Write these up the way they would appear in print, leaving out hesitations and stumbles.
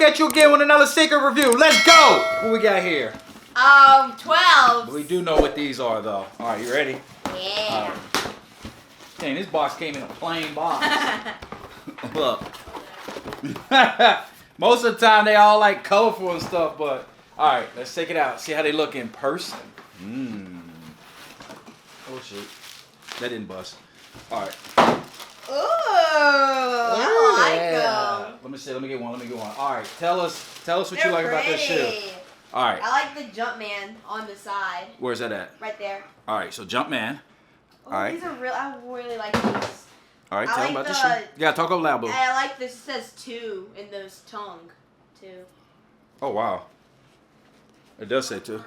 back at you again with another secret review. Let's go. What we got here? 12. We do know what these are, though. All right, you ready? Yeah. Dang, this box came in a plain box. Look. Most of the time, they all like colorful and stuff, but all right, let's take it out. See how they look in person. Oh shit, that didn't bust. All right. Ooh, I like them. Let me see. Let me get one. All right, tell us what you like about this shoe. All right. I like the Jumpman on the side. Where's that at? Right there. All right, so Jumpman. Oh, all right. These are real. I really like these. All right, tell them about the shoe. You gotta talk up loud, boo. I like this. It says 2 in those tongue. 2. Oh wow. It does say 2.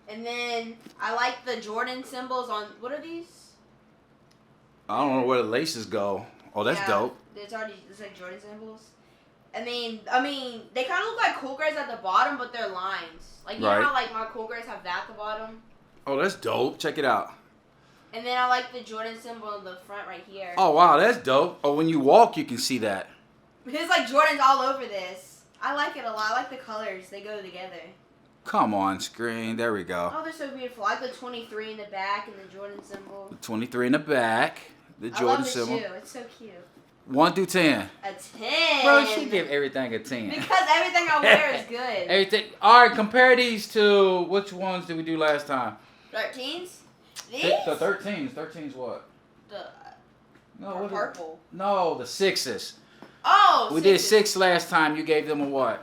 And then I like the Jordan symbols on. What are these? I don't know where the laces go. Oh, that's dope. It's like Jordan symbols. I mean, they kind of look like Cool Grays at the bottom, but they're lines. Like you know how like my Cool Grays have that at the bottom. Oh, that's dope. Check it out. And then I like the Jordan symbol on the front right here. Oh wow, that's dope. Oh, when you walk, you can see that. There's like Jordans all over this. I like it a lot. I like the colors. They go together. Come on, screen. There we go. Oh, they're so beautiful. I like the 23 in the back and the Jordan symbol. The 23 in the back. The Jordan symbol. I love the shoe. It's so cute. 1 through 10. A 10. Bro, she give everything a 10. Because everything I wear is good. Everything. All right, compare these to which ones did we do last time? 13s? These? The 13s. 13s what? The purple. No, the 6s. Oh, we did 6 last time. You gave them a what?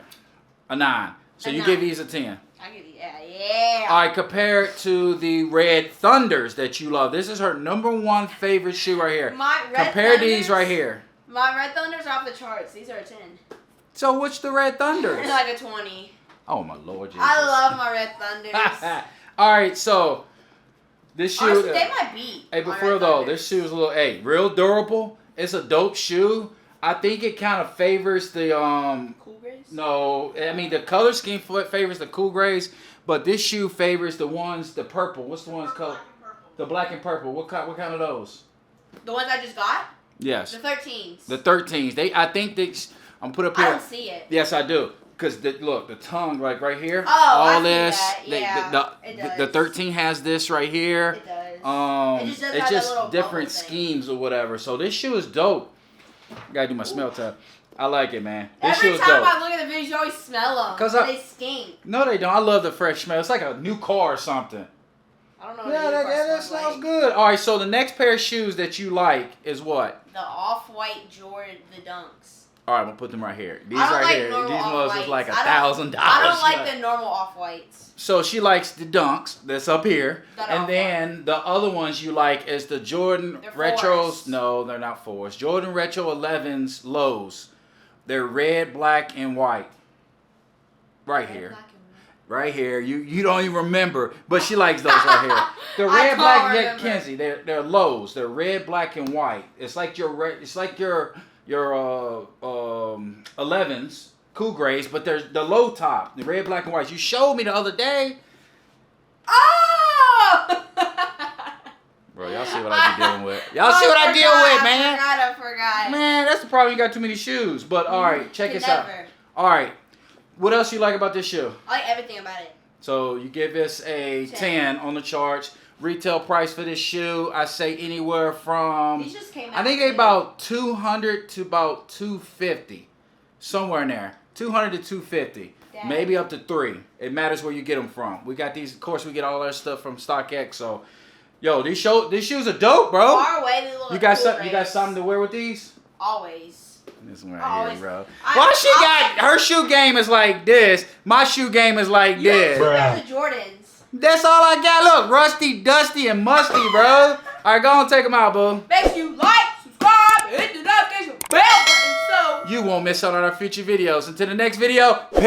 A 9. So you give these a 10. I give you, yeah. All right, compare it to the Red Thunders that you love. This is her #1 favorite shoe right here. Compare these right here. My Red Thunders are off the charts. These are a 10. So which the Red Thunders? They're like a 20. Oh my Lord Jesus. I love my Red Thunders. All right, so this shoe. Honestly, they might beat. Hey, before though, this shoe is a little. Hey, real durable. It's a dope shoe. I think it kind of favors the Cool Grays? No, I mean the color scheme favors the Cool Grays, but this shoe favors the purple. What's the ones called? The black and purple. What kind of those? The ones I just got? Yes. The 13s. The 13s. I think I'm put up here. I don't see it. Yes, I do. Cause look, the tongue like right here. Oh, all I this. see that. Yeah, it does. The 13 has this right here. It does. It's just different schemes or whatever. So this shoe is dope. Gotta do my smell test. I like it, man. This shoe is dope. Every time I look at the videos, you always smell them. They stink. No, they don't. I love the fresh smell. It's like a new car or something. I don't know. Yeah, that smells good. All right, so the next pair of shoes that you like is what? The off-white Jordan, the Dunks. All right, I'm gonna put them right here. These right here. These ones is like $1,000. I don't like the normal off-whites. So she likes the Dunks that's up here, and off-white. then the other ones you like is the Jordan Retros. No, they're not 4s. Jordan Retro 11s lows. They're red, black, and white. Right here. Right here. You don't even remember, but she likes those right here. The red, black, yeah, Kenzie. They're lows. They're red, black, and white. It's like your 11s, Cool Grays, but they're the low top, the red, black, and white. You showed me the other day. Oh! Bro, y'all see what I be dealing with. Y'all see what I deal with, man. I forgot. Man, that's the problem. You got too many shoes. But all right, check this out. All right, what else you like about this shoe? I like everything about it. So you give this a 10 on the charts. Retail price for this shoe, I say anywhere from, These just came out I think they about 200 to about 250, somewhere in there, 200 to 250, maybe up to 3. It matters where you get them from. We got these, of course, we get all our stuff from StockX. So, yo, these shoes are dope, bro. Far away, they look you got something to wear with these? Always. This one right here, bro. Why she got her shoe game is like this? My shoe game is like this. The Jordans. That's all I got. Look, rusty, dusty, and musty, bro. All right, go on, take them out, boo. Make sure you like, subscribe, and hit the notification bell button so you won't miss out on our future videos. Until the next video, peace.